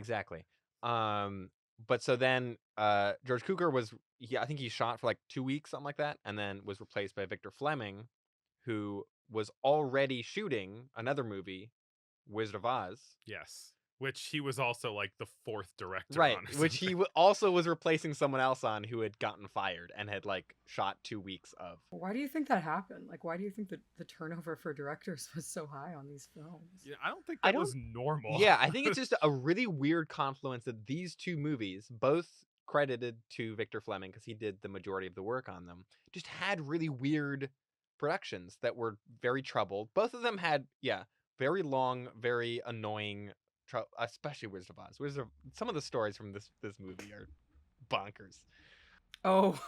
exactly. Um, but so then George Cukor I think he shot for like 2 weeks, something like that, and then was replaced by Victor Fleming, who was already shooting another movie, Wizard of Oz. Yes. Which he was also like the fourth director Right, on or which something. also was replacing someone else on who had gotten fired and had like shot 2 weeks of. Why do you think that happened? Like, why do you think that the turnover for directors was so high on these films? Yeah, I don't think I that don't. was normal. Yeah, I think it's just a really weird confluence that these two movies, both credited to Victor Fleming because he did the majority of the work on them, just had really weird productions that were very troubled. Both of them had, yeah, very long, very annoying, especially Wizard of Oz. Some of the stories from this movie are bonkers. Oh,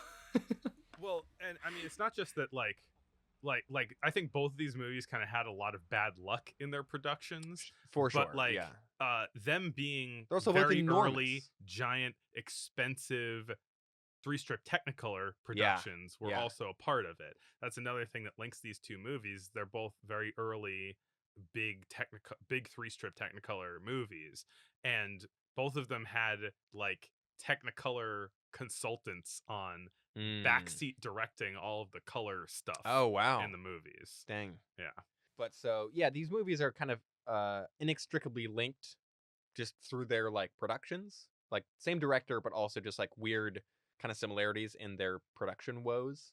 Well, and I mean, it's not just that like I think both of these movies kind of had a lot of bad luck in their productions, For but sure, like yeah. them being They're also both very early, enormous. giant, expensive three-strip Technicolor Yeah, productions were yeah. also a part of it. That's another thing that links these two movies. They're both very early, big three-strip Technicolor movies, and both of them had like Technicolor consultants on Mm. backseat directing all of the color stuff Oh, wow. in the movies. Dang. Yeah. But so, yeah, these movies are kind of inextricably linked just through their like productions. Like same director, but also just like weird kind of similarities in their production woes.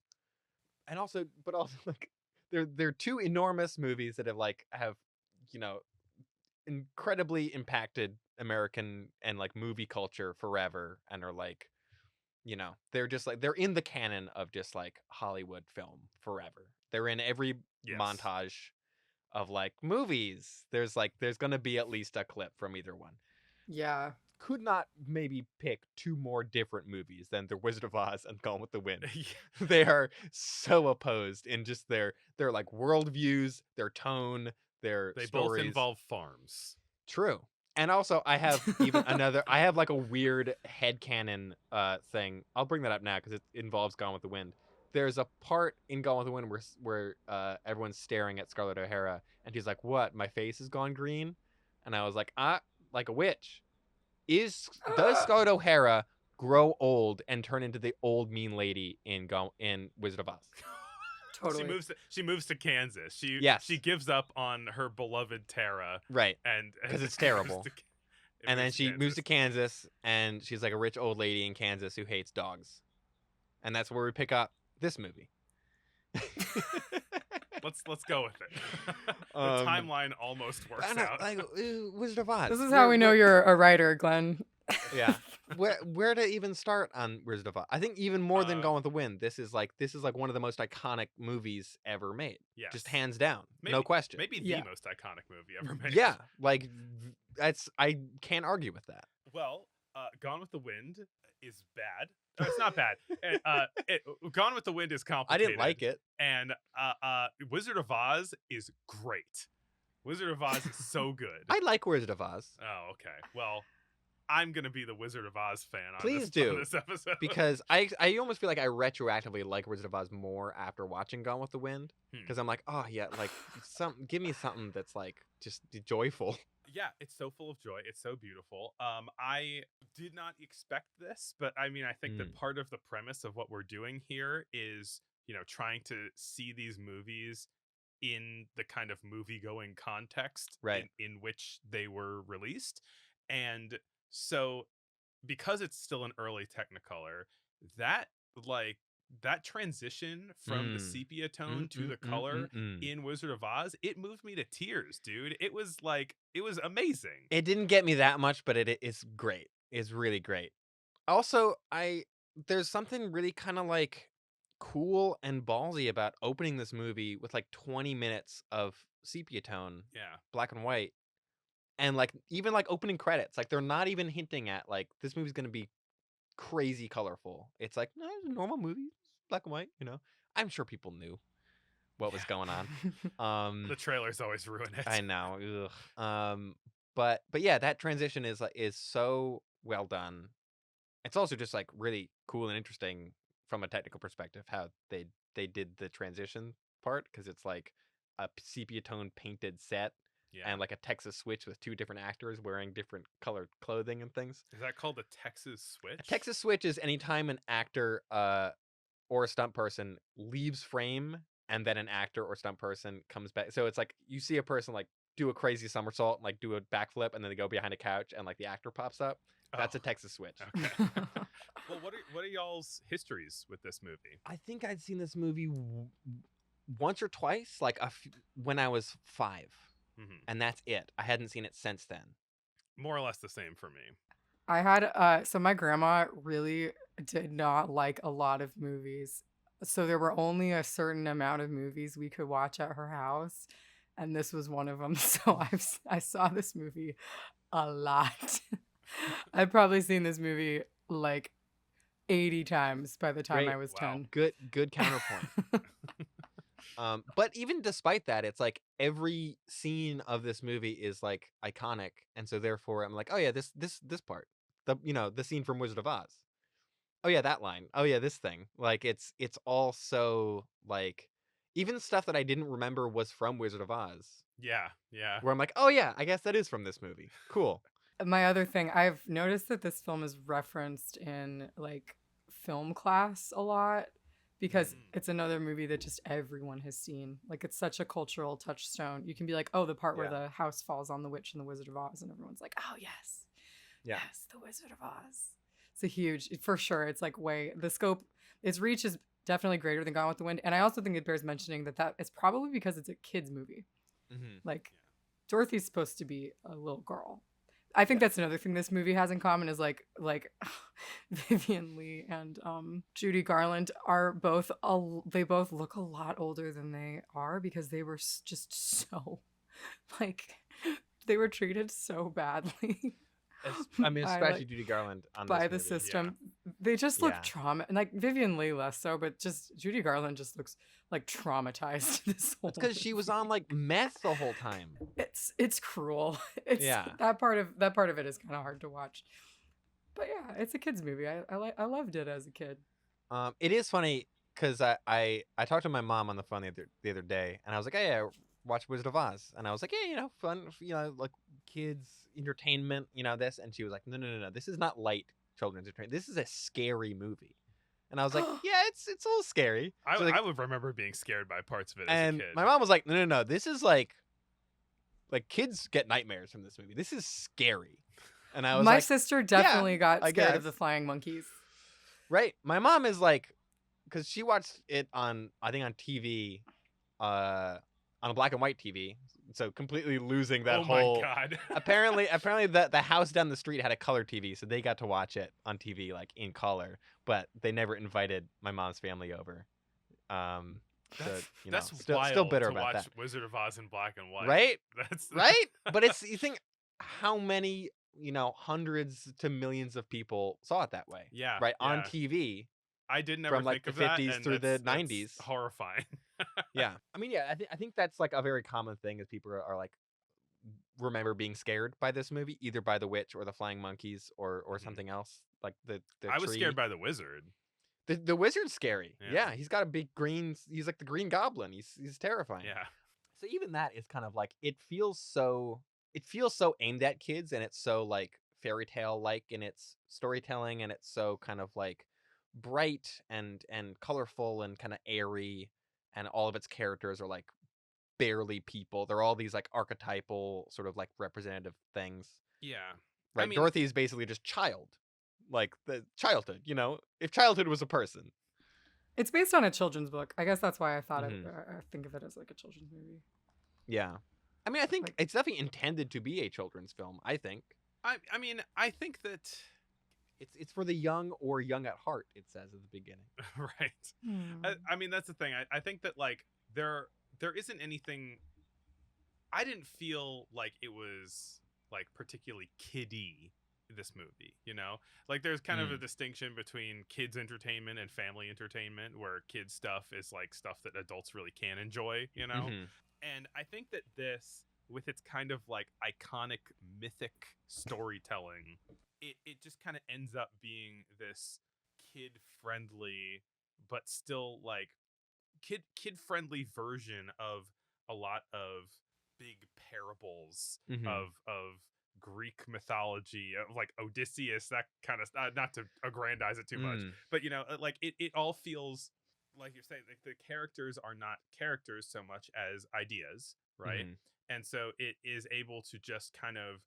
And also, but also like they're two enormous movies that have you know incredibly impacted American and like movie culture forever, and are like they're just like they're in the canon of just like Hollywood film forever. They're in every Yes. montage of like movies. There's gonna be at least a clip from either one. yeah. Could not maybe pick two more different movies than The Wizard of Oz and Gone with the Wind. They are so opposed in just their like worldviews, their tone, their They both stories. involve farms. True. And also I have even another I have like a weird headcanon thing. I'll bring that up now because it involves Gone with the Wind. There's a part in Gone with the Wind where everyone's staring at Scarlett O'Hara and she's like, "What? My face has gone green?" And I was like, "Ah, like a witch." Does Scarlett O'Hara grow old and turn into the old mean lady in Wizard of Oz? Totally. She moves to Kansas. She Yes. gives up on her beloved Tara Right. and Because it's moves terrible. to And then moves to she moves to Kansas. Kansas and she's like a rich old lady in Kansas who hates dogs. And that's where we pick up this movie. Let's go with it. The um timeline almost works I don't out. like Wizard of Oz. This is how we know you're a writer, Glenn. Yeah. Where to even start on Wizard of Oz? I think even more than uh Gone with the Wind, this is like one of the most iconic movies ever made. Just yes. hands down. No Maybe question. maybe the Yeah. most iconic movie ever made. Yeah, like I can't argue with that. Well, Gone with the Wind is bad. It's not bad. Gone with the Wind is I didn't complicated, like it. and Wizard of Oz is great. Wizard of Oz is so good. I like Wizard of Oz. Oh, okay. Well, I'm gonna be the Wizard of Oz fan on Please this do. episode Because I almost feel like I retroactively like Wizard of Oz more after watching Gone with the Wind. Hmm. Because I'm like, oh yeah, like give me something that's like just joyful. Yeah, it's so full of joy. It's so beautiful. I did not expect this, but I mean, I think that Mm, part of the premise of what we're doing here is, trying to see these movies in the kind of movie going context right. in which they were released. And so because it's still an early Technicolor, that like that transition from the Mm. sepia tone Mm, to mm, the mm, mm, color mm. in Wizard of Oz, it moved me to tears, dude. It was amazing. It didn't get me that much, but it is great. It's really great. Also, I there's something really kind of like cool and ballsy about opening this movie with like 20 minutes of sepia tone, Yeah. black and white, and like even like opening credits. Like they're not even hinting at like this movie's gonna be crazy colorful. It's like no, it's a normal movie, black and white. I'm sure people knew what was Yeah. going on. Um, The trailers always ruin I it. know. Ugh. But yeah, that transition is so well done. It's also just like really cool and interesting from a technical perspective how they did the transition part because it's like a sepia tone painted set Yeah. and like a Texas switch with 2 different actors wearing different colored clothing and things. Is that called a Texas switch? A Texas switch is anytime an actor or a stunt person leaves frame and then an actor or stunt person comes back. So it's like you see a person like do a crazy somersault and like do a backflip and then they go behind a couch and like the actor pops up. That's a Oh, Texas switch. okay. Well, what are y'all's histories with this movie? I think I'd seen this movie once or twice, like when I was 5, Hmm. and that's it. I hadn't seen it since then. More or less the same for me. I had so my grandma really did not like a lot of movies. So there were only a certain amount of movies we could watch at her house, and this was one of them. So I saw this movie a lot. I've probably seen this movie like 80 times by the time Great. I was Wow. 10. Good counterpoint. But even despite that, it's like every scene of this movie is like iconic, and so therefore I'm like, oh yeah, this part, the scene from Wizard of Oz. Oh yeah, that line. Oh yeah, this thing. Like it's all so like even stuff that I didn't remember was from Wizard of Oz, Yeah, yeah. where I'm like, oh yeah, I guess that is from this movie. Cool. My other thing, I've noticed that this film is referenced in like film class a lot because Mm. it's another movie that just everyone has seen. Like it's such a cultural touchstone. You can be like, oh, the part where Yeah. the house falls on the witch in the Wizard of Oz, and everyone's like, oh yes, Yeah. yes, the Wizard of Oz. It's a huge, for sure. It's like way the scope, its reach is definitely greater than Gone with the Wind, and I also think it bears mentioning that it's probably because it's a kids movie. Mm-hmm. Like Dorothy's supposed to be a little girl. I think that's another thing this movie has in common is like Vivian Leigh and Judy Garland are both they both look a lot older than they are because they were just so like they were treated so badly. I mean, by, especially like, Judy Garland on by this the movie. system. They just look Yeah. trauma, and like Vivian Leigh less so, but just Judy Garland just looks like traumatized this whole It's because she was on movie. like meth the whole time. It's cruel. It's Yeah. that part of it is kind of hard to watch. But yeah, it's a kids movie. I loved it as a kid. It is funny because I talked to my mom on the phone the other day, and I was like, hey, I watched Wizard of Oz, and I was like, yeah, fun, like kids entertainment, this, and she was like, no, this is not light children's entertainment. This is a scary movie, and I was like, yeah, it's a little scary. She's like, I would remember being scared by parts of it as a and kid. my mom was like, no, this is like kids get nightmares from this movie. This is scary, and I was My like, sister definitely got I scared of the guess. flying monkeys. right. My mom is like, because she watched it on, I think on TV, on a black and white TV, so completely losing that oh whole. my god. apparently the house down the street had a color TV, so they got to watch it on TV like in color, but they never invited my mom's family over. So, That's still wild bitter to about watch that, Wizard of Oz in black and white. right? That's Right? But it's you think how many hundreds to millions of people saw it that way, Yeah, right? On yeah. TV I did never from like think the of that, 50s and through the that's 90s. horrifying. Yeah, I mean, yeah, I think that's like a very common thing is people are like remember being scared by this movie, either by the witch or the flying monkeys or Mhm. something else like the I was tree. scared by the wizard. The wizard's scary. Yeah. Yeah, he's got a big green. He's like the Green Goblin. He's terrifying. Yeah. So even that is kind of like it feels so aimed at kids, and it's so like fairy tale like in its storytelling, and it's so kind of like bright and colorful and kind of airy, and all of its characters are like barely people. They're all these like archetypal sort of like representative things. Yeah. Right? I mean, Dorothy is basically just child. Like the childhood, if childhood was a person. It's based on a children's book. I guess that's why I thought Mhm. I think of it as like a children's movie. Yeah. I mean, I think Like- it's definitely intended to be a children's film, I think. I mean, I think that It's for the young or young at heart, it says at the beginning. right. Hmm. I mean, that's the thing. I think that like there isn't anything. I didn't feel like it was like particularly kiddie, this movie, like there's kind of a distinction between kids entertainment and family entertainment, where kids stuff is like stuff that adults really can enjoy, Mhm. and I think that this, with its kind of like iconic mythic storytelling, it just kind of ends up being this kid friendly but still like kid friendly version of a lot of big parables Mhm. of Greek mythology, of like Odysseus, that kind of, not to aggrandize it too much, Mm. but like it all feels like you're saying, like the characters are not characters so much as ideas, right? Mhm. And so it is able to just kind of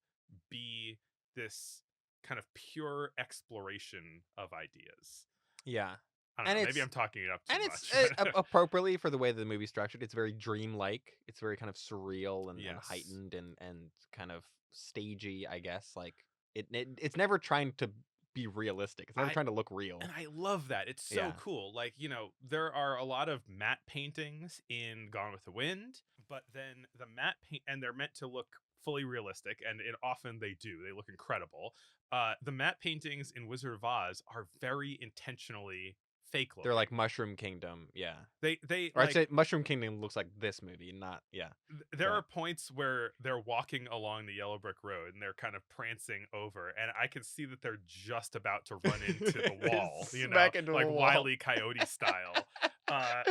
be this kind of pure exploration of ideas. Yeah. I don't And know, maybe it's I'm talking it up too and it's much, but appropriately for the way the movie's structured. It's very dreamlike. It's very kind of surreal and yes. heightened and kind of stagey, I guess. Like it's never trying to be realistic. It's never I trying to look real. And I love that. It's so Yeah. cool. Like, there are a lot of matte paintings in Gone with the Wind, but then the matte paint, and they're meant to look fully realistic, and often they do. They look incredible. The matte paintings in Wizard of Oz are very intentionally fake They're looking. like Mushroom Kingdom, yeah. They Or I'd like say Mushroom Kingdom looks like this movie, not yeah. there But are points where they're walking along the yellow brick road and they're kind of prancing over, and I can see that they're just about to run into the wall, smack into the like wall. Wile E. Coyote style. uh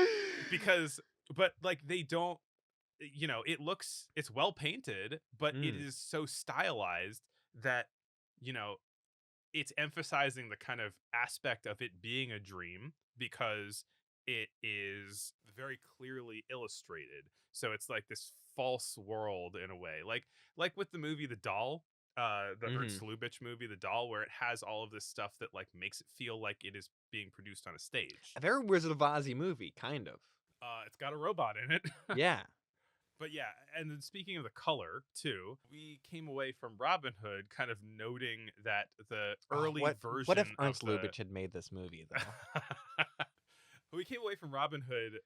because but like they don't, it's well painted, but it Mm, is so stylized that you know it's emphasizing the kind of aspect of it being a dream, because it is very clearly illustrated. So it's like this false world in a way, like with the movie The Doll, the Ernst mhm. Lubitsch movie The Doll, where it has all of this stuff that like makes it feel like it is being produced on a stage. A very Wizard of Oz movie, kind of. It's got a robot in it. Yeah. But yeah, and then speaking of the color too, we came away from Robin Hood kind of noting that the Oh, early what if version of Ernst Lubitsch had made this movie though? we came away from Robin Hood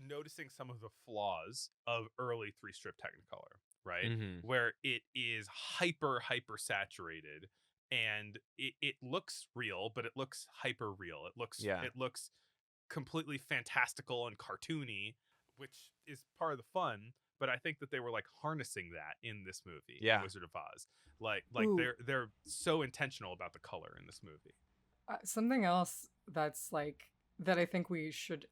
noticing some of the flaws of early three strip Technicolor, right? Mhm. Where it is hyper saturated, and it looks real, but it looks hyper real. Yeah. It looks completely fantastical and cartoony, which is part of the fun. But I think that they were like harnessing that in this movie, in Yeah. Wizard of Oz. Like Ooh, they're so intentional about the color in this movie. something else that's like that I think we should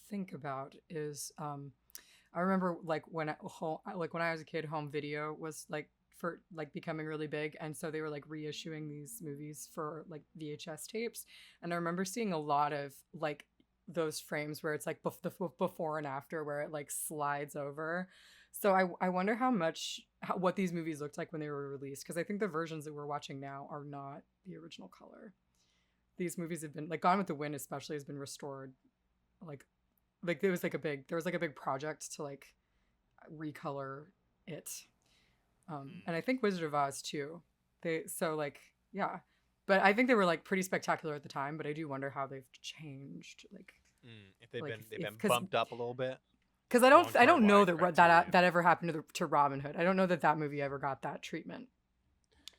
think about is I remember like when I was a kid, home video was like for like becoming really big, and so they were like reissuing these movies for like VHS tapes, and I remember seeing a lot of like those frames where it's like the before and after where it like slides over. So I wonder what these movies looked like when they were released, because I think the versions that we're watching now are not the original color. These movies have been like Gone with the Wind especially has been restored like there was like a big project to like recolor it. And I think Wizard of Oz too. They so like yeah, but I think they were like pretty spectacular at the time. But I do wonder how they've changed. If they've Like been because bumped up a little bit. I don't know Longfellow-wide that criterion. that ever happened to Robin Hood. I don't know that movie ever got that treatment.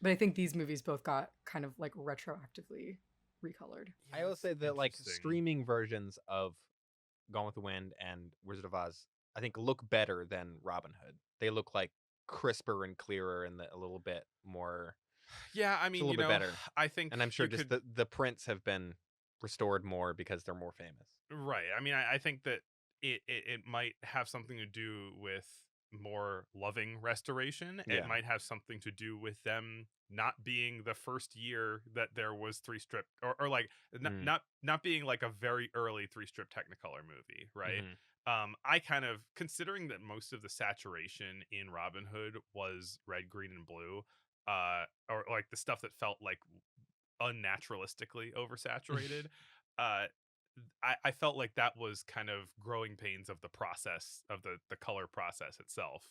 But I think these movies both got kind of like retroactively recolored. I will say that like Interesting. streaming versions of Gone with the Wind and Wizard of Oz, I think look better than Robin Hood. They look like crisper and clearer and a little bit more. Yeah, I It's a mean, little bit better. I think And I'm sure you just could. the prints have been restored more because they're more famous. Right. I mean, I think that it might have something to do with more loving restoration. It Yeah. might have something to do with them not being the first year that there was three strip, or like Mm. not being like a very early three strip Technicolor movie, right? Mhm. I kind of, considering that most of the saturation in Robin Hood was red, green, and blue, or like the stuff that felt like unnaturalistically oversaturated. uh I felt like that was kind of growing pains of the process of the color process itself.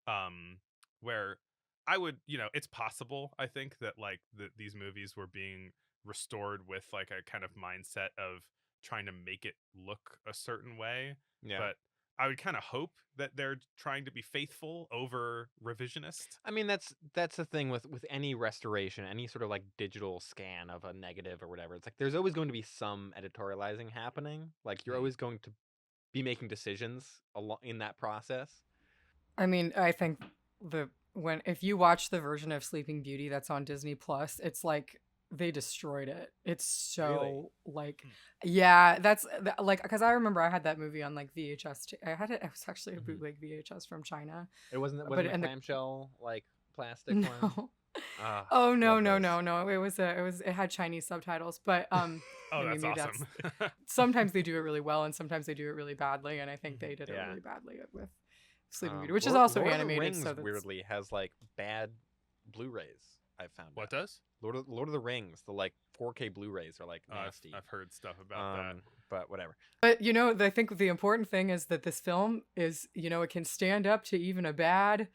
Um, where I would, it's possible, I think, that like these movies were being restored with like a kind of mindset of trying to make it look a certain way. Yeah. But I would kind of hope that they're trying to be faithful over revisionist. I mean that's the thing with any restoration, any sort of like digital scan of a negative or whatever. It's like there's always going to be some editorializing happening. Like you're Mm. always going to be making decisions in that process. I mean, I think if you watch the version of Sleeping Beauty that's on Disney Plus, it's like they destroyed it. It's Really? so like, Hmm. yeah, like because I remember I had that movie on like VHS. I had it. It was actually a Mhm. bootleg VHS from China, It wasn't but the and the clamshell like plastic one. no. Ah, Oh no, love no, those. no, no. It had Chinese subtitles, but Oh, I mean that's maybe awesome. that's sometimes they do it really well and sometimes they do it really badly, and I think they Mhm. did it Yeah. really badly with Sleeping Beauty, which is Lord, also Lord of the animated, Rings so that's weirdly has like bad Blu-rays. I've found What out. does? Lord of the Rings, the like 4K Blu-rays are like nasty. I've heard stuff about that. But whatever. but I think the important thing is that this film is, it can stand up to even a bad.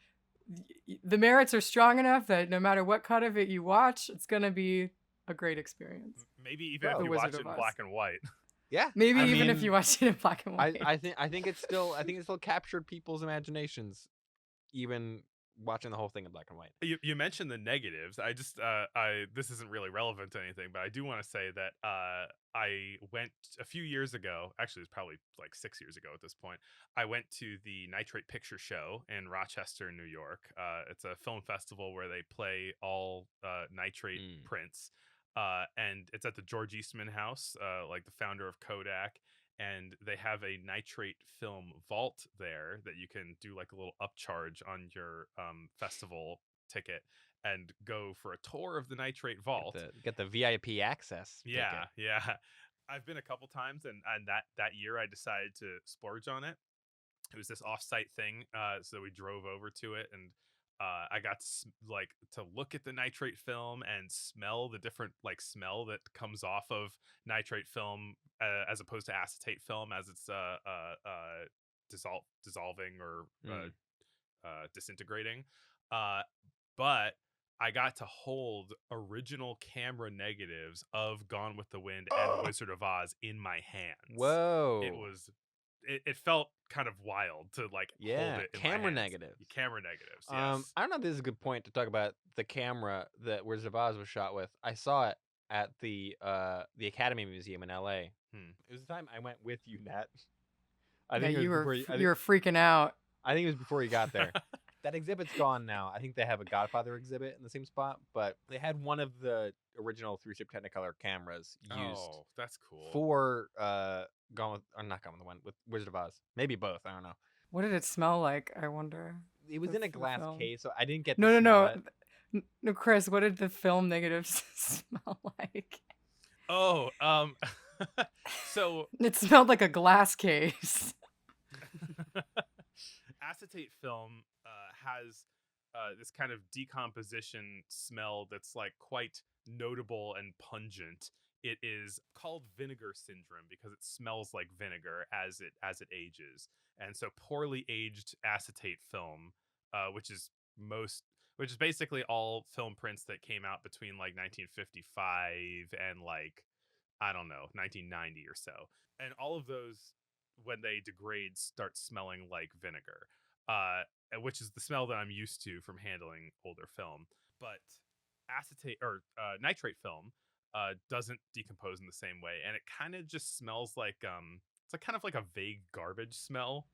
The merits are strong enough that no matter what cut of it you watch, it's gonna be a great experience. Maybe even if Bro. The you Wizard watch it of in Oz. black and white. Yeah. Maybe I even if you mean, watch it in black and white. I think it still captured people's imaginations, even watching the whole thing in black and white. You mentioned the negatives. I just this isn't really relevant to anything, but I do want to say that I went a few years ago. Actually, it's probably like 6 years ago at this point. I went to the Nitrate Picture Show in Rochester, New York. It's a film festival where they play all Nitrate Mm. prints, and it's at the George Eastman House, like the founder of Kodak. And they have a Nitrate film vault there that you can do like a little upcharge on your festival ticket and go for a tour of the Nitrate vault. Get the VIP access Yeah, ticket. yeah. I've been a couple times, and that year I decided to splurge on it. It was this off-site thing, so we drove over to it, and I got to look at the Nitrate film and smell the different like smell that comes off of Nitrate film, as opposed to acetate film as it's dissolving or Mm. disintegrating. But I got to hold original camera negatives of Gone with the Wind and Wizard of Oz in my hands. Whoa. It felt kind of wild to like hold it in my camera hands. negatives. Camera negatives, yes. I don't know if this is a good point to talk about the camera that Wizard of Oz was shot with. I saw it at the Academy Museum in LA. It was the time I went with you, Nat. I Yeah, think it was you were before you were freaking out. I think it was before you got there. That exhibit's gone now. I think they have a Godfather exhibit in the same spot, but they had one of the original 3-strip Technicolor cameras used Oh, that's cool. for Gone with, or not Gone with the Wind, with Wizard of Oz. Maybe both. I don't know. What did it smell like? I wonder. It was in a glass film. case, so I didn't get to No, smell no, it. no. No, Chris, what did the film negatives smell like? Oh, so It smelled like a glass case. acetate film has this kind of decomposition smell that's like quite notable and pungent. It is called vinegar syndrome because it smells like vinegar as it ages. And so poorly aged acetate film, which is basically all film prints that came out between like 1955 and like, I don't know, 1990 or so. And all of those, when they degrade, start smelling like vinegar, which is the smell that I'm used to from handling older film. But acetate or nitrate film doesn't decompose in the same way, and it kind of just smells like it's like kind of like a vague garbage smell.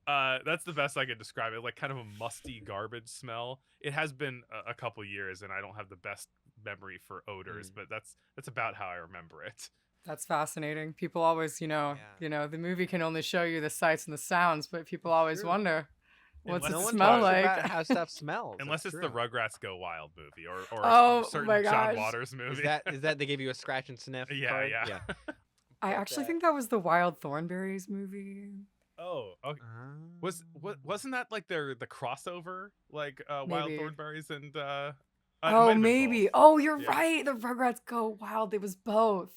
That's the best I could describe it, like kind of a musty garbage smell. It has been a couple years, and I don't have the best memory for odors, but that's about how I remember it. That's fascinating. People always, the movie can only show you the sights and the sounds, but people always true. wonder, what's Unless it No one smell talks like? about how stuff smells. Unless That's it's the true. Rugrats Go Wild movie or Oh, a certain my John gosh. Waters movie. Is that they gave you a scratch and sniff? Yeah, card? yeah. I actually think that was the Wild Thornberrys movie. Oh, okay. Wasn't that like the crossover, like Wild Maybe. Thornberries and it might Oh, have been maybe. both. Oh, you're Yeah. right. The Rugrats Go Wild. It was both.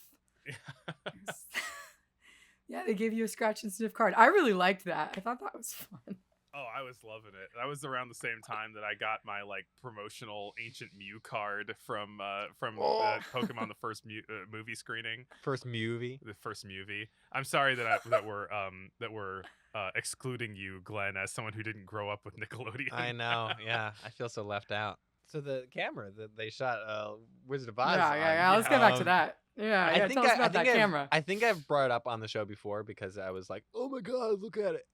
Yeah, they gave you a scratch and sniff card. I really liked that. I thought that was fun. Oh, I was loving it. That was around the same time that I got my like promotional Ancient Mew card from Pokemon the first movie screening. First movie. The first movie. I'm sorry that we're excluding you, Glenn, as someone who didn't grow up with Nickelodeon. I know. Yeah, I feel so left out. So the camera that they shot Wizard of Oz. Yeah. on, Let's get back to that. Yeah, tell us about that camera. I think I've brought it up on the show before because I was like, oh my god, look at it.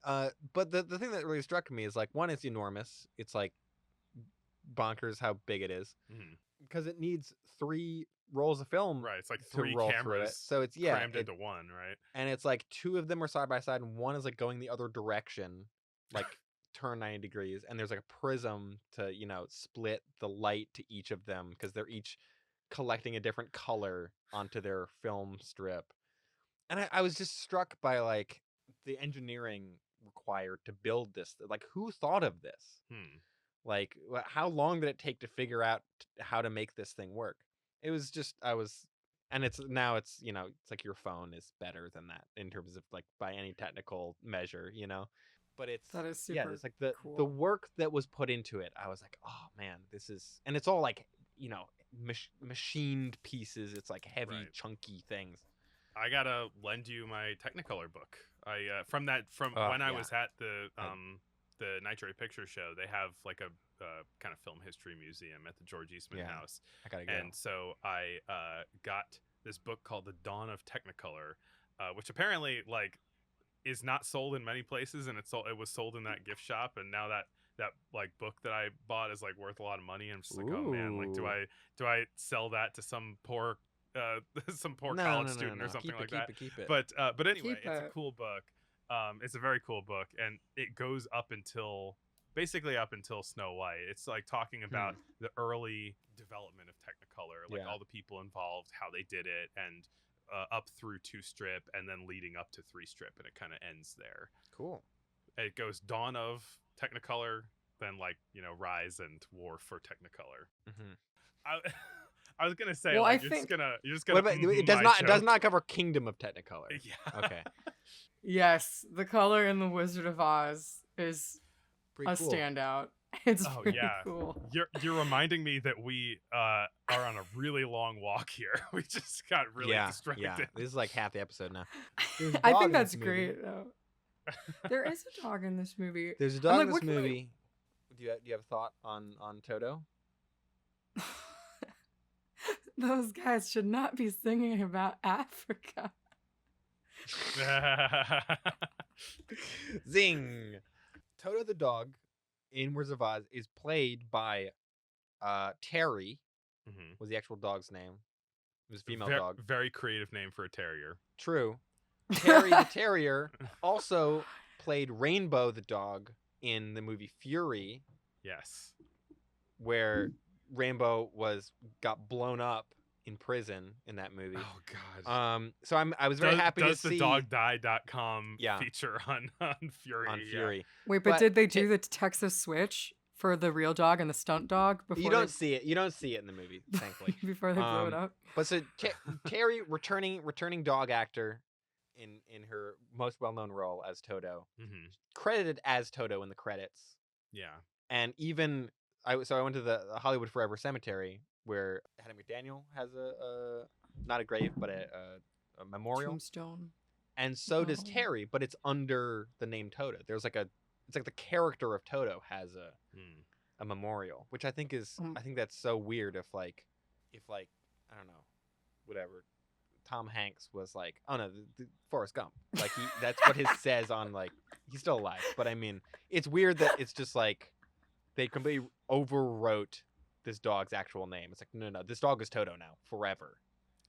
But the thing that really struck me is like, one, it's enormous. It's like bonkers how big it is Mhm. because it needs 3 rolls of film Right. It's like to 3 roll through it. cameras So it's crammed into one, right? and it's like 2 of them are side by side and one is like going the other direction, like turn 90 degrees, and there's like a prism to, split the light to each of them because they're each collecting a different color onto their film strip. And I was just struck by like the engineering required to build this. Like, who thought of this? Hmm. Like, how long did it take to figure out how to make this thing work? It was just, and it's now it's it's like your phone is better than that in terms of like by any technical measure, But That is yeah, super it's like the cool. work that was put into it. I was like, oh man, this is, and it's all like machined pieces. It's like heavy, Right. chunky things. I gotta lend you my Technicolor book. From Oh, when I yeah. was at the Nitro Picture Show. They have like a kind of film history museum at the George Eastman Yeah. House, I gotta go. and so I got this book called The Dawn of Technicolor, which apparently like is not sold in many places, and it was sold in that gift shop, and now that like book that I bought is like worth a lot of money. And I'm just like, oh man, like do Ooh. I sell that to some poor some poor No, college no, no, student no. or something Keep like it, that? keep it. But anyway, Keep it's a it. cool book. It's a very cool book, and it goes up until basically up until Snow White. It's like talking about the early development of Technicolor, like Yeah. all the people involved, how they did it, and up through 2-strip, and then leading up to 3-strip, and it kind of ends there. Cool. It goes dawn of Technicolor, then like rise and war for Technicolor. Mm-hmm. I was gonna say, Well, like, I you're think just gonna. What about it? Does my not it does joke. not cover Kingdom of Technicolor. Yeah. Okay. yes, the color in the Wizard of Oz is Pretty a cool. standout. It's Oh, pretty yeah. cool. You're reminding me that we are on a really long walk here. We just got really distracted. Yeah. This is like half the episode now. I dog think in that's this movie. great. Though. There is a dog in this movie. There's a I'm dog like, in what this can I- movie. Do you have a thought on Toto? Those guys should not be singing about Africa. Zing. Toto the dog in Wizard of Oz is played by Terry. Mhm. Was the actual dog's name. It was a female Ver- dog. Very creative name for a terrier. True. Terry the Terrier also played Rainbow the dog in the movie Fury, Yes. where Rainbow got blown up in prison in that movie. Oh God. So I was very happy to does see the dogdie.com Yeah. feature on Fury. on yeah. Fury. Wait, but But did they do the Texas switch for the real dog and the stunt dog before You don't see it. You don't see it in the movie, thankfully. before they blew it up? But so Terry, returning dog actor, in her most well-known role as Toto, Mhm. credited as Toto in the credits, Yeah. and even I went to the Hollywood Forever Cemetery where Hattie McDaniel has a not a grave but a memorial, Tombstone. and so does Oh. Terry, but it's under the name Toto. There's like it's like the character of Toto has Hmm. a memorial, which I think is Mm. I think that's so weird if like I don't know, whatever, Tom Hanks was like, oh no, the Forrest Gump, like that's what his says on, like, he's still alive, but I mean it's weird that it's just like they completely overwrote this dog's actual name. It's like no, this dog is Toto now forever.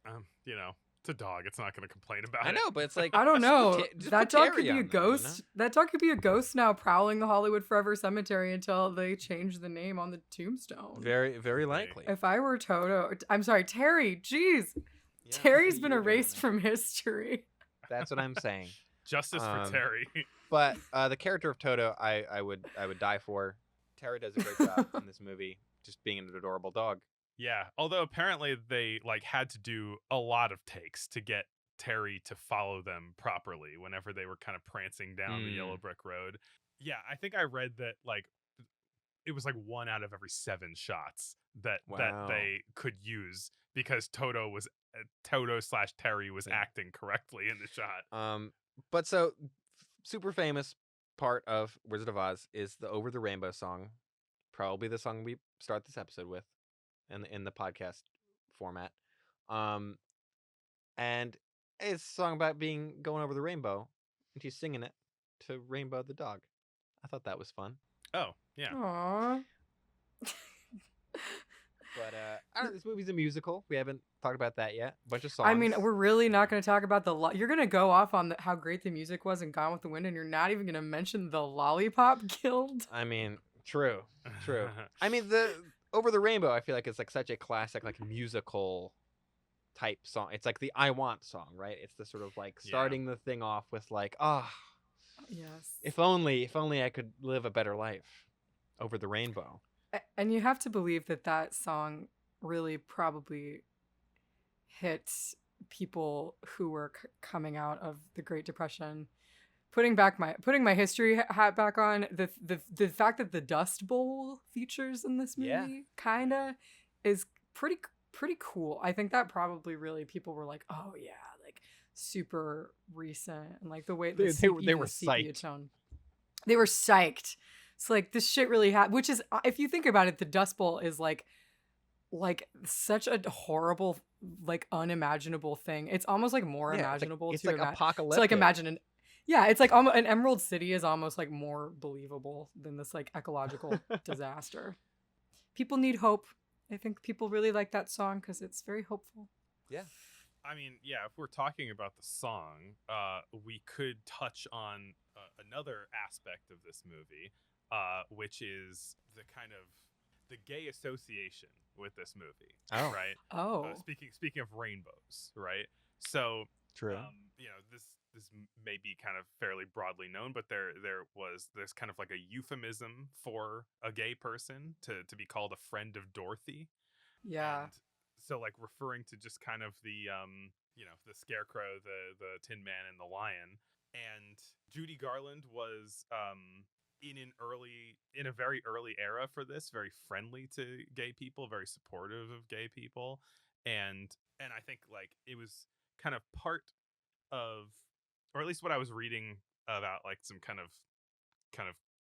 It's a dog. It's not going to complain about it. I know, but it's like I don't know. just That put dog Terry could be on a there, ghost. That dog could be a ghost now, prowling the Hollywood Forever Cemetery until they change the name on the tombstone. Very, very likely. If I were Toto, I'm sorry, Terry. Jeez, Yeah, Terry's been you're doing erased that. from history. That's what I'm saying. Justice for Terry. But the character of Toto, I would die for. Terry does a great job in this movie, just being an adorable dog. Yeah. Although apparently they like had to do a lot of takes to get Terry to follow them properly whenever they were kind of prancing down the yellow brick road. Yeah, I think I read that like it was like 1 out of every 7 shots that Wow. they could use because Toto / Terry was Yeah. acting correctly in the shot. But so super famous part of Wizard of Oz is the Over the Rainbow song, probably the song we start this episode with, in the podcast format. And it's a song about going over the rainbow, and she's singing it to Rainbow the dog. I thought that was fun. Oh, yeah. Aww. But I don't know. This movie's a musical. We haven't talked about that yet. A bunch of I mean, songs. we're really not going to talk about you're going to go off on how great the music was in Gone with the Wind, and you're not even going to mention the Lollipop Guild. I mean, true. I mean, the Over the Rainbow, I feel like it's like such a classic, like musical type song. It's like the I Want song, right? It's the sort of like Yeah. starting the thing off with like, Yes. if only I could live a better life. Over the Rainbow. And you have to believe that song really probably hit people who were coming out of the Great Depression. Putting my history hat back on, the fact that the Dust Bowl features in this movie Yeah. kinda is pretty cool. I think that probably really people were like, oh yeah, like super recent, and like the way They were sepia psyched. tone. They were psyched. It's like this shit really happened. Which is, if you think about it, the Dust Bowl is like such a horrible, like unimaginable thing. It's almost like more imaginable it's to like imagine. apocalyptic. To like imagine it's like almost an Emerald City is almost like more believable than this like ecological disaster. People need hope. I think people really like that song because it's very hopeful. Yeah. I mean, yeah, if we're talking about the song, we could touch on another aspect of this movie, which is the kind of the gay association with this movie, Oh. right? Oh, Speaking of rainbows, right? So, True. this may be kind of fairly broadly known, but there's kind of like a euphemism for a gay person to be called a friend of Dorothy. yeah. And so like referring to just kind of the the Scarecrow, the Tin Man, and the Lion. And Judy Garland was in a very early era for this, very friendly to gay people, very supportive of gay people. And I think like it was kind of part of, or at least what I was reading about, like some kind of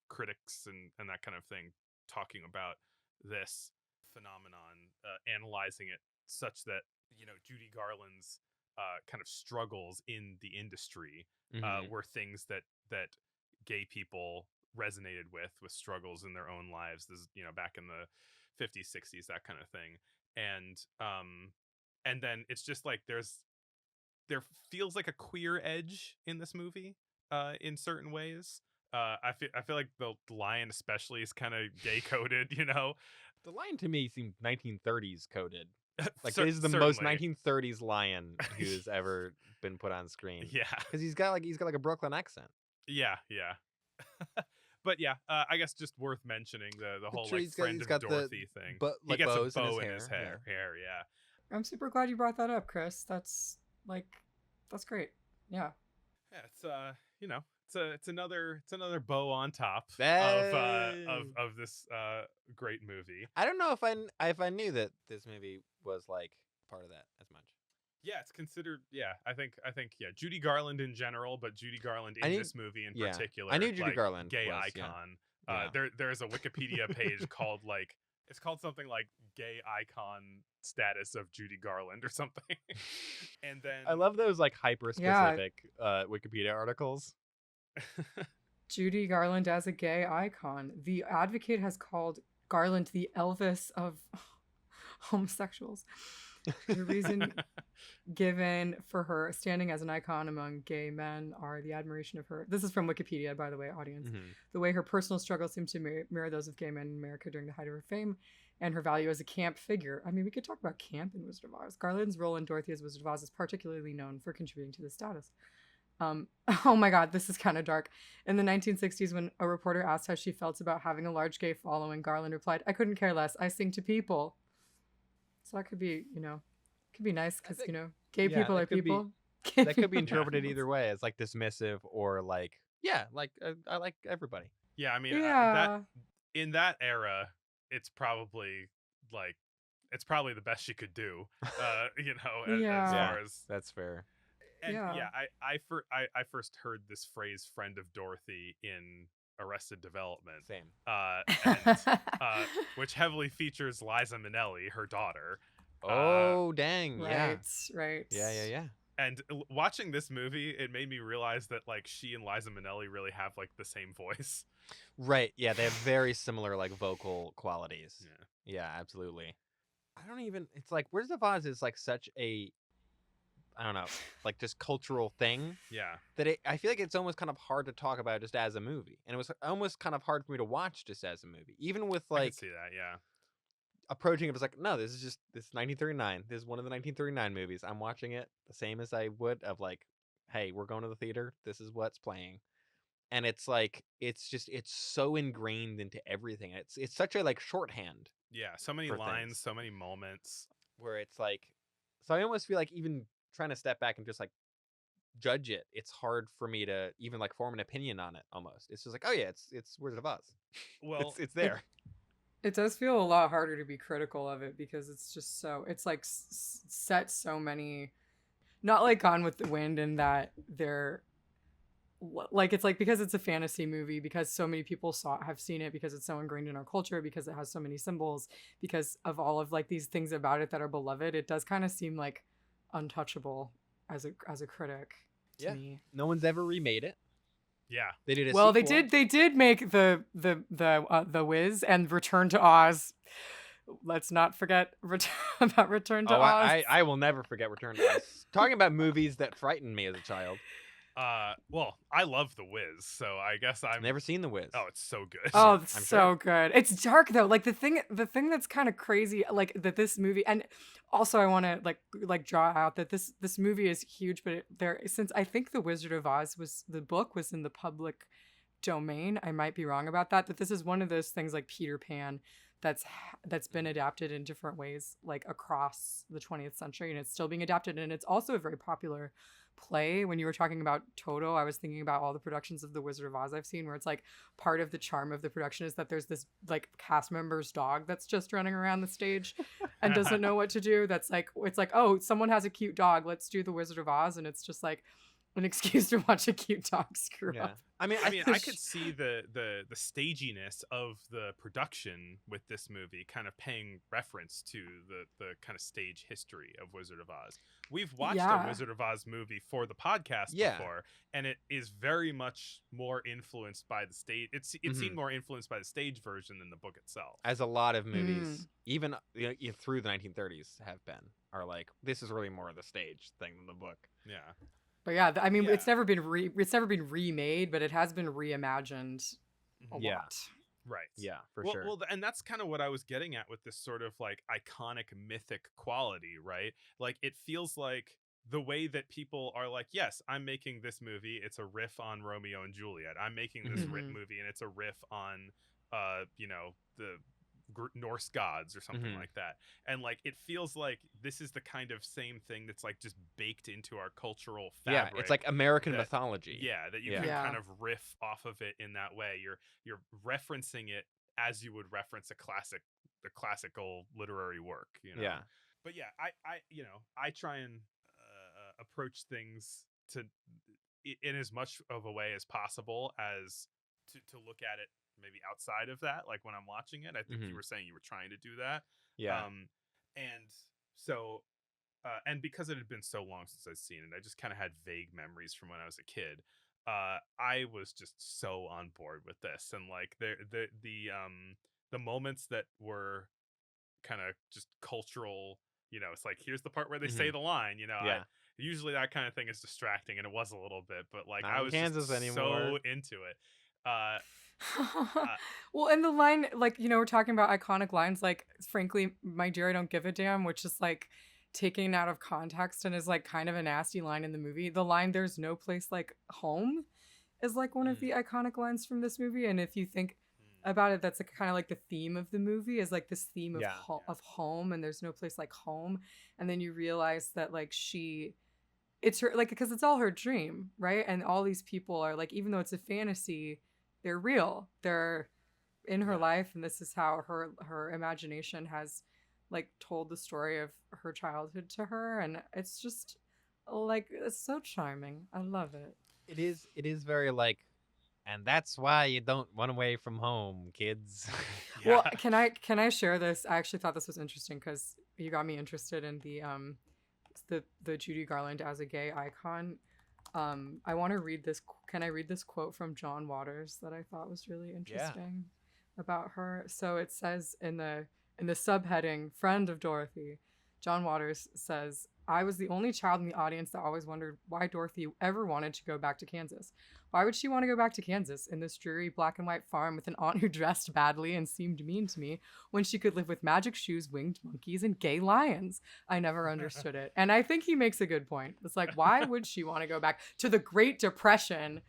critics and that kind of thing talking about this phenomenon, analyzing it such that Judy Garland's kind of struggles in the industry Mhm. were things that gay people resonated with struggles in their own lives. This is back in the 50s, 60s, that kind of thing. And then it's just like there feels like a queer edge in this movie in certain ways. I feel like the Lion especially is kind of gay coded, The Lion to me seemed 1930s coded. Like Cer- this is the most certainly. 1930s lion who's ever been put on screen. Yeah. Because he's got like a Brooklyn accent. Yeah. But yeah, I guess just worth mentioning the whole True, like he's got- friend he's of got the Dorothy thing. like he gets a bows in his bow in his hair, hair. Yeah. I'm super glad you brought that up, Chris. That's great. Yeah. Yeah, it's another bow on top Hey. of this great movie. I don't know if I knew that this movie was like part of that as much. Yeah, it's considered. Yeah, I think yeah, Judy Garland in general, but Judy Garland I in knew- this movie in yeah. particular. I knew Judy like, Garland gay was, yeah. icon. Yeah. There's a Wikipedia page called like it's called something like gay icon status of Judy Garland or something. And then I love those like hyper Yeah. specific Wikipedia articles. Judy Garland as a gay icon. The Advocate has called Garland the Elvis of homosexuals. The reason given for her standing as an icon among gay men are the admiration of her. This is from Wikipedia, by the way, audience. Mhm. The way her personal struggles seem to mirror those of gay men in America during the height of her fame, and her value as a camp figure. I mean, we could talk about camp in Wizard of Oz. Garland's role in Dorothy as Wizard of Oz is particularly known for contributing to this status. Oh my god, this is kind of dark. In the 1960s, when a reporter asked how she felt about having a large gay following, Garland replied, "I couldn't care less. I sing to people." So that could be, could be nice because, think- gay yeah, people that are could be- people. That could be interpreted either way as like dismissive or like I like everybody. yeah, I mean Yeah. that in that era, it's probably the best she could do. As Yeah. far as That's fair. and Yeah. I first heard this phrase "friend of Dorothy" in Arrested Development, Same. which heavily features Liza Minnelli, her daughter. Oh dang! Yeah. Right. Yeah. And watching this movie, it made me realize that like she and Liza Minnelli really have like the same voice. Right. Yeah, they have very similar like vocal qualities. Yeah. Yeah, absolutely. I don't even. It's like Wizard of Oz is like such a, I don't know, like just cultural thing Yeah. that I feel like it's almost kind of hard to talk about just as a movie, and it was almost kind of hard for me to watch just as a movie, even with I could like see that. Yeah. approaching it as like, no, this is 1939. This is one of the 1939 movies. I'm watching it the same as I would of like, hey, we're going to the theater. This is what's playing. And it's like it's so ingrained into everything. It's such a like shorthand Yeah. So many for lines, things so many moments. where it's like, so I almost feel like even trying to step back and just like judge it, it's hard for me to even like form an opinion on it. Almost, it's just like, oh yeah, it's Wizard of Oz. Well, It's It there. it does feel a lot harder to be critical of it because it's just so it's like set so many, not like Gone with the Wind in that they're like it's like because it's a fantasy movie, because so many people have seen it, because it's so ingrained in our culture, because it has so many symbols, because of all of like these things about it that are beloved, it does kind of seem like untouchable as a critic to Yeah, me. no one's ever remade it. yeah. They did a Well, sequel. they did make the Wiz and Return to Oz. Let's not forget about Return to Oh, Oz. I will never forget Return to Oz. Talking about movies that frightened me as a child. Well, I love The Wiz, so I guess I'm. Never seen The Wiz. Oh, it's so good. Oh, Yeah, it's I'm so sure. good. It's dark though. Like the thing that's kind of crazy, like that this movie, and also I want to like draw out that this movie is huge, but since I think The Wizard of Oz the book was in the public domain. I might be wrong about that. That this is one of those things like Peter Pan that's been adapted in different ways like across the 20th century, and it's still being adapted, and it's also a very popular play. When you were talking about Toto, I was thinking about all the productions of The Wizard of Oz I've seen where it's like part of the charm of the production is that there's this like cast member's dog that's just running around the stage and doesn't know what to do. That's like, it's like, oh, someone has a cute dog, let's do The Wizard of Oz, and it's just like an excuse to watch a cute dog screw Yeah. up. I mean, I could see the staginess of the production with this movie kind of paying reference to the kind of stage history of Wizard of Oz. We've watched a Yeah. Wizard of Oz movie for the podcast Yeah. before, and it is very much more influenced by the stage. It's seemed more influenced by the stage version than the book itself. as a lot of movies, Mm. even through the 1930s, have been, are like, this is really more of the stage thing than the book. Yeah. But yeah, I mean, Yeah. it's never been remade, but it has been reimagined a Yeah. lot. Right. Yeah, for well, sure. Well, and that's kind of what I was getting at with this sort of like iconic mythic quality, right? Like it feels like the way that people are like, yes, I'm making this movie. It's a riff on Romeo and Juliet. I'm making this Mhm. movie, and it's a riff on, the Norse gods or something Mhm. like that. And like it feels like this is the kind of same thing that's like just baked into our cultural Yeah, fabric. it's like American that- mythology. Yeah, that you Yeah. can Yeah. kind of riff off of it in that way. You're referencing it as you would reference the classical literary work, you know. Yeah. But yeah, I try and approach things in as much of a way as possible as to look at it maybe outside of that, like when I'm watching it. I think you Mhm. were saying you were trying to do that. Yeah. And so and because it had been so long since I'd seen it, I just kind of had vague memories from when I was a kid. I was just so on board with this, and like the moments that were kind of just cultural, it's like here's the part where they say the line, Yeah. usually that kind of thing is distracting, and it was a little bit, but like Not I in was Kansas just anymore. so into it. Uh, uh, Well, and the line, like, we're talking about iconic lines, like, frankly, my dear, I don't give a damn, which is like taken out of context and is like kind of a nasty line in the movie. The line, there's no place like home, is like one of the iconic lines from this movie. And if you think about it, that's like, kind of like the theme of the movie is like this theme of, Yeah. of home, and there's no place like home. And then you realize that like it's her, like, because it's all her dream, right? And all these people are like, even though it's a fantasy, they're real. They're in her life, and this is how her imagination has like told the story of her childhood to her, and it's just like it's so charming. I love it. It is very like, and that's why you don't run away from home, kids. Well, yeah. can I share this? I actually thought this was interesting because you got me interested in the Judy Garland as a gay icon. I want to read this. Can I read this quote from John Waters that I thought was really interesting about her? So it says in the In the subheading, Friend of Dorothy, John Waters says, I was the only child in the audience that always wondered why Dorothy ever wanted to go back to Kansas. Why would she want to go back to Kansas in this dreary black and white farm with an aunt who dressed badly and seemed mean to me when she could live with magic shoes, winged monkeys, and gay lions? I never understood it. And I think he makes a good point. It's like, why would she want to go back to the Great Depression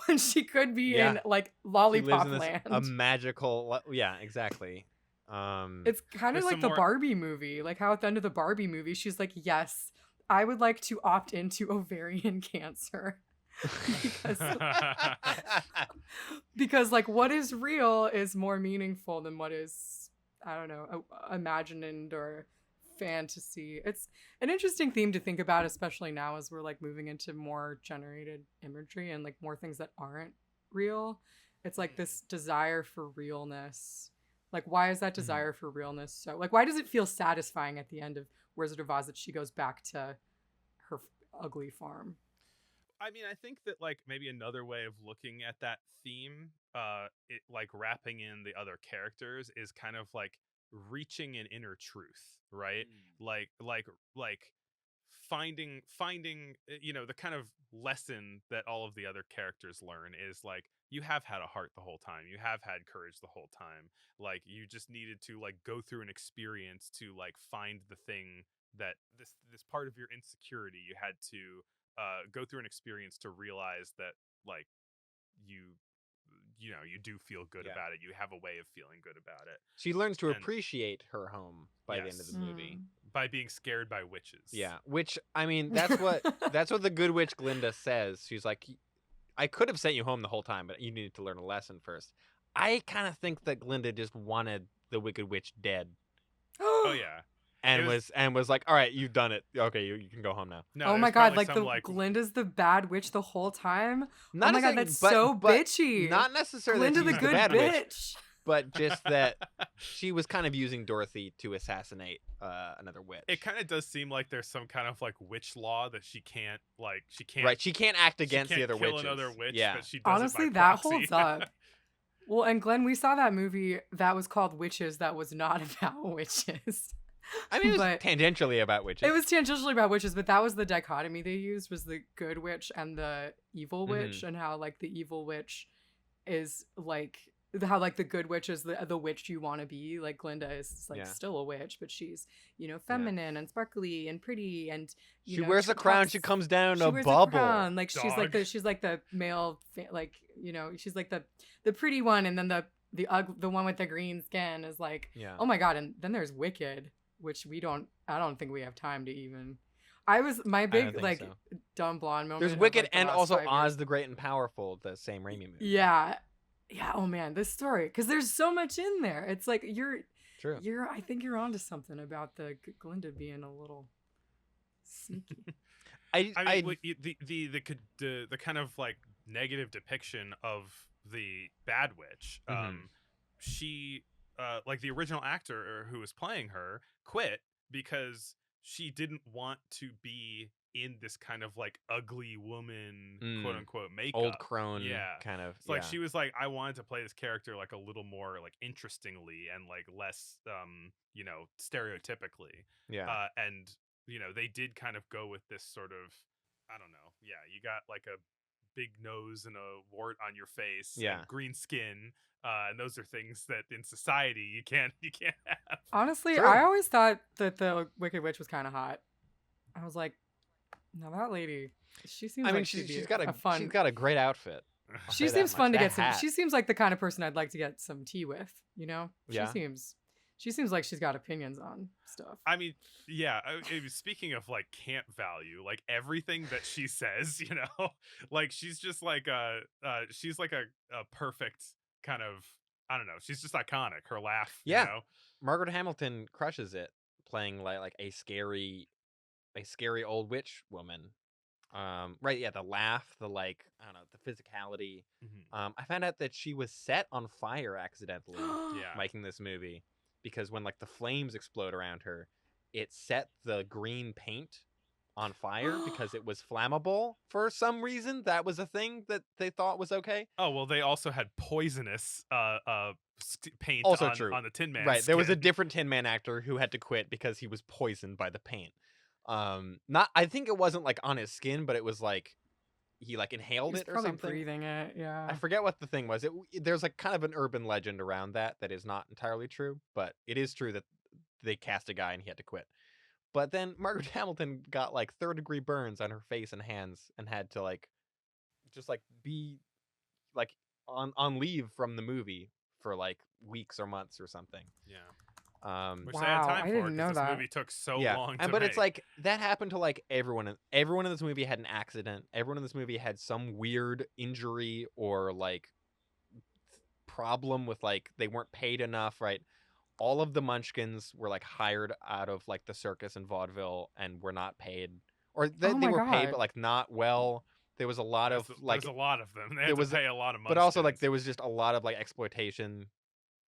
when she could be Yeah. in like She lives Lollipop in this, Land? a magical. Yeah, exactly. It's kind of There's like some the more- Barbie movie, like how at the end of the Barbie movie, she's like, yes, I would like to opt into ovarian cancer. Because like what is real is more meaningful than what is, I don't know, imagined or fantasy. It's an interesting theme to think about, especially now as we're like moving into more generated imagery and like more things that aren't real. It's like this desire for realness. Like, why is that desire for realness so, like, why does it feel satisfying at the end of Wizard of Oz that she goes back to her ugly farm? I mean, I think that like maybe another way of looking at that theme, it like wrapping in the other characters is kind of like reaching an inner truth, right? Like finding the kind of lesson that all of the other characters learn is like you have had a heart the whole time, you have had courage the whole time, like you just needed to like go through an experience to like find the thing that this part of your insecurity, you had to go through an experience to realize that like you you do feel good Yeah. about it, you have a way of feeling good about it She learns to And- appreciate her home by the end of Yes. the movie. by being scared by witches. Yeah, which I mean, that's what the good witch Glinda says. She's like, I could have sent you home the whole time, but you needed to learn a lesson first. I kind of think that Glinda just wanted the Wicked Witch dead, Oh yeah. and It was like, all right, you've done it. Okay, you can go home now. No, Oh there's my god, probably like some, the Glinda's the bad witch the whole time. Not Oh my god, necessarily- that's but- so but bitchy. Not necessarily Glinda that the she's good bad bitch. witch, but just that she was kind of using Dorothy to assassinate another witch. it kind of does seem like there's some kind of like witch law that she can't Right, she can't act she against can't the other kill witches. another witch, Yeah, but she does Honestly, it by that proxy. holds up. Well, and Glenn, we saw that movie that was called Witches that was not about witches. I mean, it was but tangentially about witches. it was tangentially about witches, but that was the dichotomy they used, was the good witch and the evil witch, and how like the evil witch is like how like the good witch is the witch you want to be. Like Glinda is like Yeah. still a witch, but she's, you know, feminine and sparkly and pretty, and you She know, wears a crown. She talks- comes down she a wears bubble. crown. Like she's like Dog. she's like the male like, you know, she's like the pretty one, and then the one with the green skin is like, Yeah. oh my god. And then there's Wicked, which I don't think we have time to even. My don't big think like so. dumb blonde moment. There's of, Wicked like, the and last also 5 years. Oz the Great and Powerful, the same Raimi movie. Yeah. Oh man, this story, because there's so much in there. It's like True. I think you're onto something about the Glinda being a little sneaky. I mean, the kind of like negative depiction of the bad witch. She, like the original actor who was playing her, quit because she didn't want to be in this kind of like ugly woman, quote unquote, makeup. Old crone. Yeah. Kind of. It's like she was like, I wanted to play this character like a little more like interestingly and like less, stereotypically. Yeah. And they did kind of go with this sort of, I don't know. Yeah, you got like a big nose and a wart on your face. Yeah. And green skin. And those are things that in society you can't have. Honestly, True. I always thought that the Wicked Witch was kind of hot. I was like, now that lady, she seems I mean, like she'd be she's got a fun. she's got a great outfit. I'll She say that seems fun to much. get That some. hat. She seems like the kind of person I'd like to get some tea with. You know, Yeah. She seems like she's got opinions on stuff. I mean, yeah. Speaking of like camp value, like everything that she says, like she's just like she's like a perfect kind of, I don't know. She's just iconic. Her laugh, Yeah. Margaret Hamilton crushes it, playing like a scary old witch woman. Right, yeah, the laugh, the like, I don't know, the physicality. Mhm. I found out that she was set on fire accidentally Yeah. making this movie, because when like the flames explode around her, it set the green paint on fire because it was flammable for some reason. That was a thing that they thought was okay. Oh well, they also had poisonous paint Also true. on the Tin Man. Right. There was a skin. different Tin Man actor who had to quit because he was poisoned by the paint. Not I think it wasn't like on his skin, but it was like he like inhaled He's it or probably something. breathing it. I Yeah. forget what the thing was. There's like kind of an urban legend around that is not entirely true, but it is true that they cast a guy and he had to quit. But then Margaret Hamilton got like third-degree burns on her face and hands and had to like just like be like on leave from the movie for like weeks or months or something. Yeah. Um Which they had Wow, time I for didn't know because this that. movie took so yeah, long to and but make. it's like that happened to like everyone. Everyone in this movie had an accident. Everyone in this movie had some weird injury or like problem with like they weren't paid enough, right? All of the Munchkins were like hired out of like the circus and vaudeville and were not paid, or Oh they my were paid God. but like not well. There was a lot of like, there's a lot of them. They there had to was, pay a lot of money. but also like there was just a lot of like exploitation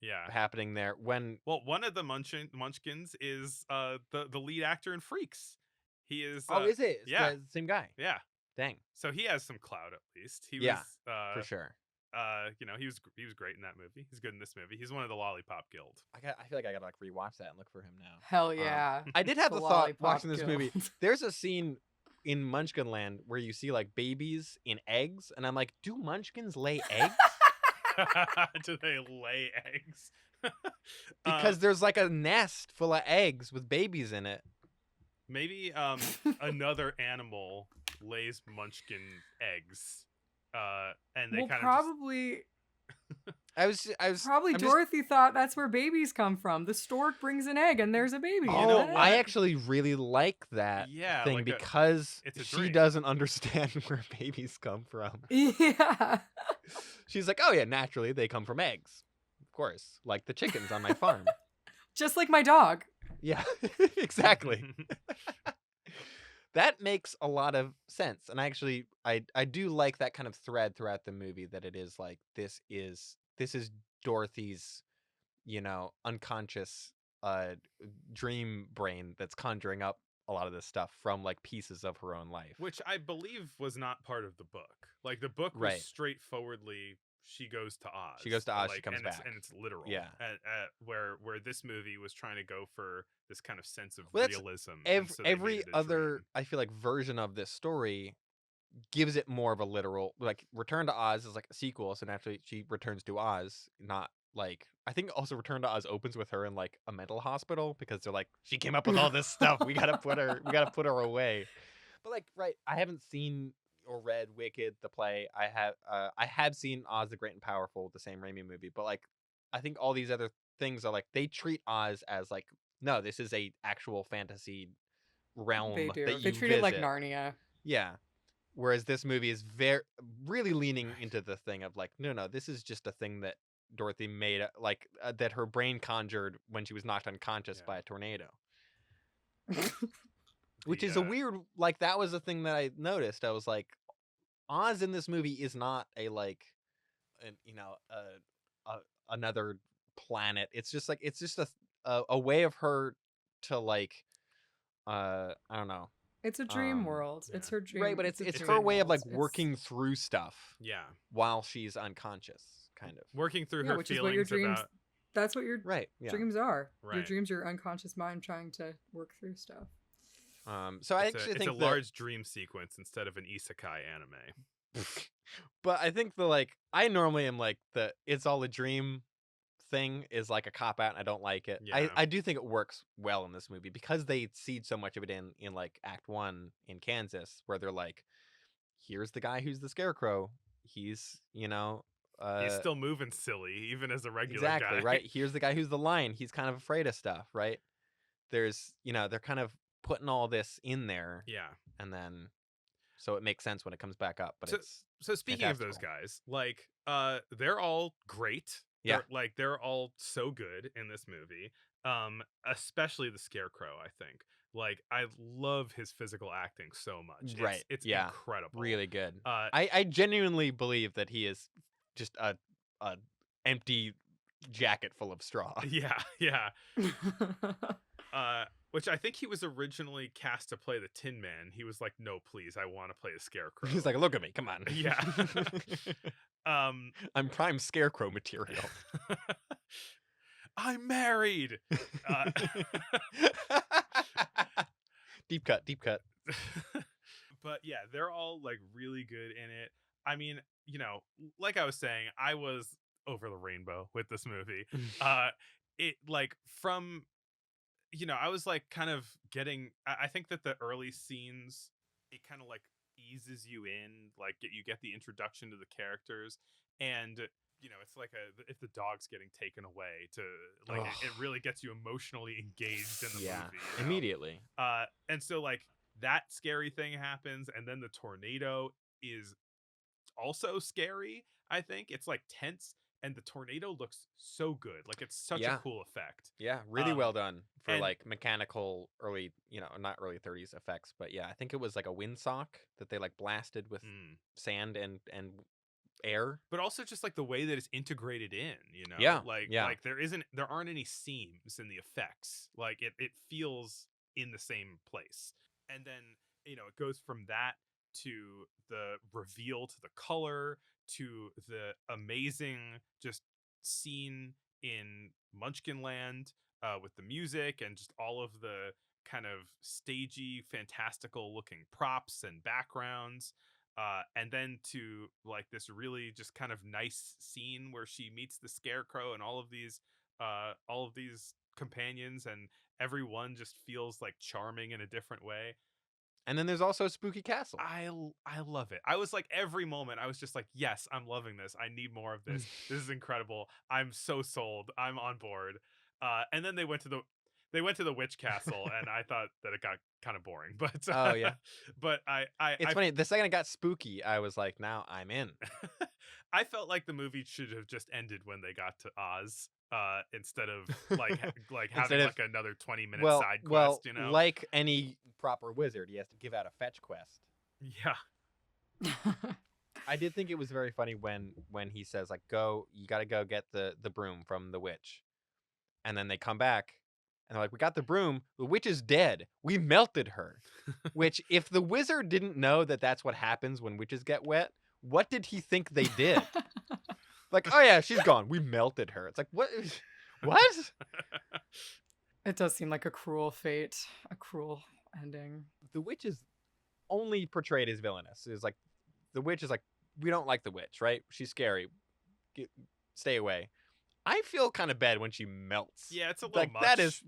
yeah. happening there. When Well, one of the Munchkins is the lead actor in Freaks. He is. is it? It's yeah. the same guy. Yeah. Dang, So he has some clout at least. He Yeah, was for sure. you know, he was great in that movie. He's good in this movie. He's one of the Lollipop Guild. I feel like I gotta like rewatch that and look for him now. Hell yeah. I did have The the thought Lollipop watching this movie. Guild. There's a scene in Munchkinland where you see like babies in eggs, and I'm like, do Munchkins lay eggs? Do they lay eggs? Because there's like a nest full of eggs with babies in it. Maybe another animal lays Munchkin eggs, and they Well, kind of probably I was I'm just- Dorothy thought that's where babies come from. The stork brings an egg and there's a baby. Oh, in know it. what? I actually really like that Yeah, thing like because it's a she dream. doesn't understand where babies come from. Yeah. She's like, oh yeah, naturally they come from eggs, of course, like the chickens on my farm. Just like my dog. Yeah, exactly. That makes a lot of sense, and actually I do like that kind of thread throughout the movie, that it is like this is Dorothy's, unconscious dream brain that's conjuring up a lot of this stuff from like pieces of her own life. Which I believe was not part of the book. Like the book was Right. straightforwardly she goes to Oz. She goes to Oz, she like, comes and back. it's literal. Yeah. Where this movie was trying to go for this kind of sense of Well, that's realism. and so they every made it a other dream. I feel like version of this story gives it more of a literal, like Return to Oz is like a sequel, so naturally she returns to Oz, not like I think also Return to Oz opens with her in like a mental hospital because they're like, she came up with all this stuff, we gotta put her away. But like, right, I haven't seen or read Wicked the play. I have seen Oz the Great and Powerful, the Sam Raimi movie, but like I think all these other things are like they treat Oz as like, no, this is a actual fantasy realm They do. that you They treat it like visit. Narnia. Yeah. Whereas this movie is really leaning into the thing of like, no, this is just a thing that Dorothy made, like that her brain conjured when she was knocked unconscious Yeah. by a tornado. Which is a The, weird, like that was a thing that I noticed. I was like, Oz in this movie is not a like, another planet. It's just like a way of her to like, I don't know. It's a dream Um, world. yeah. It's her dream. Right, but it's a her dream way of world. like It's- working through stuff yeah, while she's unconscious, kind of. working through Yeah, her which is what your feelings dreams. about That's what your Right. Yeah. dreams are. Your Right. dreams are your unconscious mind trying to work through stuff. So I it's actually a think that, large dream sequence instead of an isekai anime. but I think I normally am like the it's all a dream thing is like a cop out and I don't like it. Yeah. I do think it works well in this movie because they seed so much of it in like Act 1 in Kansas, where they're like, here's the guy who's the Scarecrow. He's, He's still moving silly, even as a regular exactly, guy. right? Here's the guy who's the lion. He's kind of afraid of stuff, right? There's, they're kind of putting all this in there, Yeah. and then so it makes sense when it comes back up. But So speaking of those fantastical. guys, like they're all great. Yeah. They're all so good in this movie. Especially the Scarecrow, I think. Like I love his physical acting so much. Right, It's yeah. incredible. really good. Uh I genuinely believe that he is just a empty jacket full of straw. yeah, yeah. Which I think he was originally cast to play the Tin Man. He was like, "No, please, I want to play the Scarecrow." He's like, look at me, come on. Yeah. I'm prime scarecrow material. I'm married. Uh, Deep cut, deep cut. but yeah, they're all like really good in it. I mean, like I was saying, I was over the rainbow with this movie. It like from I was like kind of getting. I think that the early scenes, it kind of like eases you in, like you get the introduction to the characters, and it's like if the dog's getting taken away to like it really gets you emotionally engaged in the Yeah, movie immediately. and so like that scary thing happens, and then the tornado is also scary. I think it's like tense, and the tornado looks so good. Like it's such a Yeah. cool effect. Yeah, really well done for and- like mechanical early, not early 30s effects, but yeah, I think it was like a windsock that they like blasted with sand and air. But also just like the way that it's integrated in, Yeah, like yeah. like there aren't any seams in the effects. Like it feels in the same place. And then, it goes from that to the reveal, to the color, to the amazing just scene in Munchkinland with the music and just all of the kind of stagey, fantastical looking props and backgrounds. And then to like this really just kind of nice scene where she meets the Scarecrow and all of these companions, and everyone just feels like charming in a different way. And then there's also Spooky Castle. I love it. I was like, every moment I was just like, yes, I'm loving this. I need more of this. This is incredible. I'm so sold. I'm on board. And then they went to the witch castle, and I thought that it got kind of boring. But Oh, yeah. But It's funny. The second it got spooky, I was like, now I'm in. I felt like the movie should have just ended when they got to Oz, instead of like having like another 20-minute side quest. Like any proper wizard, he has to give out a fetch quest. Yeah. I did think it was very funny when he says like, you got to go get the broom from the witch, and then they come back. And they're like, we got the broom. The witch is dead. We melted her. Which, if the wizard didn't know that that's what happens when witches get wet, what did he think they did? Like, oh yeah, she's gone. We melted her. It's like, what? What? It does seem like a cruel fate, a cruel ending. The witch is only portrayed as villainous. It's like, the witch is like, we don't like the witch, right? She's scary. Stay away. I feel kind of bad when she melts. Yeah, it's a little like much.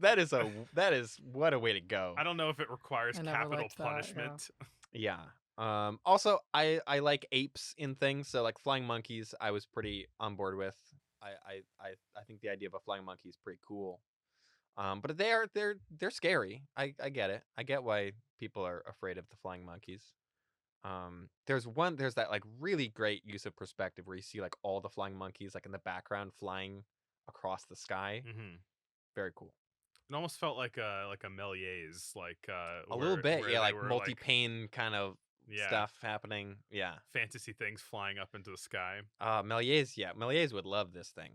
that is what a way to go. I don't know if it requires I never capital liked that, punishment. Yeah. Also, I like apes in things, so like flying monkeys, I was pretty on board with. I think the idea of a flying monkey is pretty cool. But they're scary. I get it. I get why people are afraid of the flying monkeys. There's that like really great use of perspective where you see like all the flying monkeys like in the background flying across the sky. Mm-hmm. Very cool. It almost felt like a Méliès, like a little bit, where yeah, they like were, multi-pane kind of stuff happening. Yeah, fantasy things flying up into the sky. Méliès would love this thing.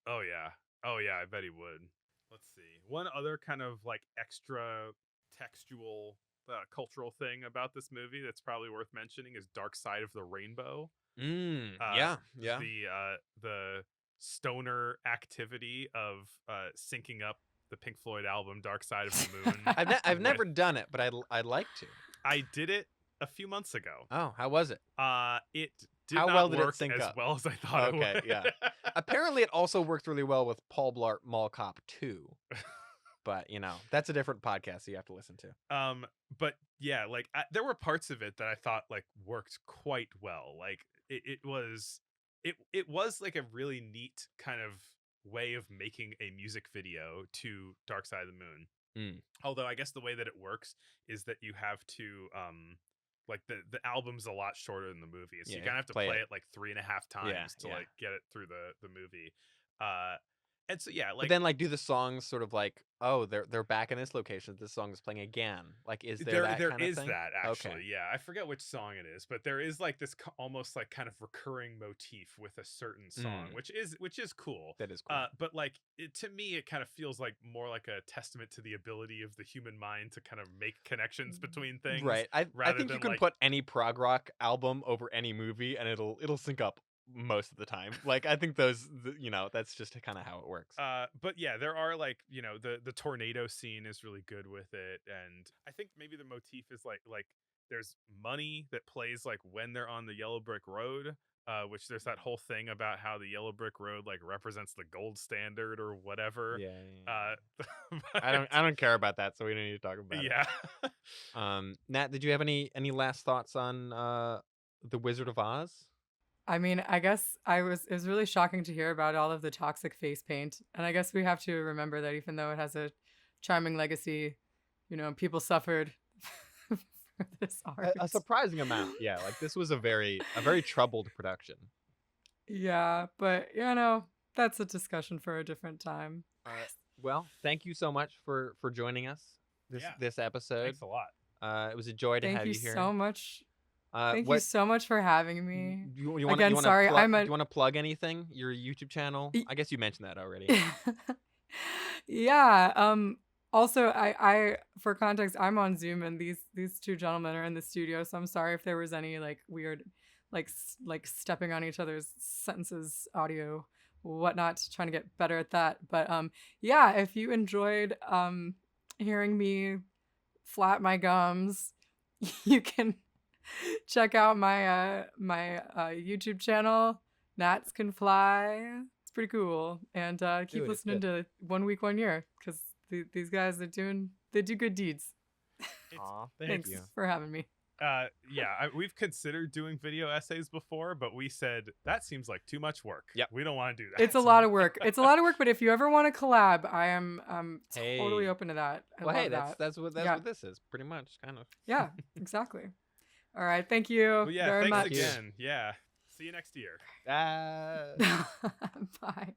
Oh yeah, I bet he would. Let's see. One other kind of like extra textual cultural thing about this movie that's probably worth mentioning is Dark Side of the Rainbow. Yeah. The stoner activity of syncing up the Pink Floyd album Dark Side of the Moon. I've never done it, but I'd like to. I did it a few months ago. Oh, how was it? It did how not well did work it sync as up? well as I thought it would. Okay, yeah. Apparently, it also worked really well with Paul Blart Mall Cop 2. But, that's a different podcast so you have to listen to. But yeah, like there were parts of it that I thought like worked quite well. Like it was like a really neat kind of way of making a music video to Dark Side of the Moon. Although I guess the way that it works is that you have to like the album's a lot shorter than the movie, so you kind of have to play it like 3.5 times to like get it through the movie. And so yeah, But like then, like, do the songs sort of like, oh, they're back in this location. This song is playing again. Like, is there that there kind of is thing? that Okay, actually. Yeah, I forget which song it is, but there is like this almost like kind of recurring motif with a certain song, mm, which is cool. that is cool. But like to me, it kind of feels like more like a testament to the ability of the human mind to kind of make connections between things Right. I rather think you than can like put any prog rock album over any movie, and it'll sync up most of the time. Like, I think that's just kind of how it works. but yeah, there are like, you know, the tornado scene is really good with it, and I think maybe the motif is like there's money that plays like when they're on the yellow brick road, which there's that whole thing about how the yellow brick road like represents the gold standard or whatever. Yeah, Uh, I don't care about that, so we don't need to talk about it. yeah. Nat, did you have any last thoughts on the Wizard of Oz? I mean, I guess it was really shocking to hear about all of the toxic face paint. And I guess we have to remember that even though it has a charming legacy, people suffered for this art. A surprising amount. Yeah, like this was a very troubled production. Yeah, but that's a discussion for a different time. Well, thank you so much for joining us Yeah. this episode. Thanks a lot. It was a joy to Thank have you you here. so much. Thank you What so much for having me. you want Again, to sorry, plug, I'm do a you want to plug anything? Your YouTube channel? Y- I guess you mentioned that already. Yeah. Also, I for context, I'm on Zoom and these two gentlemen are in the studio, so I'm sorry if there was any like weird like stepping on each other's sentences, audio, whatnot, trying to get better at that. But yeah, if you enjoyed hearing me flap my gums, you can check out my YouTube channel, Gnats Can Fly. It's pretty cool. And keep Dude, it's listening good. to 1 Week 1 Year, because these guys they do good deeds. Aw, Thanks you. for having me. Yeah, we've considered doing video essays before, but we said that seems like too much work. Yep. We don't want to do that. It's a lot of work. It's a lot of work, but if you ever want to collab, I am totally Hey. open to that. I Well, love hey, that. that's what Yeah. this is, pretty much, kind of. Yeah, exactly. All right, thank you Well, yeah, very thanks much. again. Yeah. See you next year. Ah. Bye.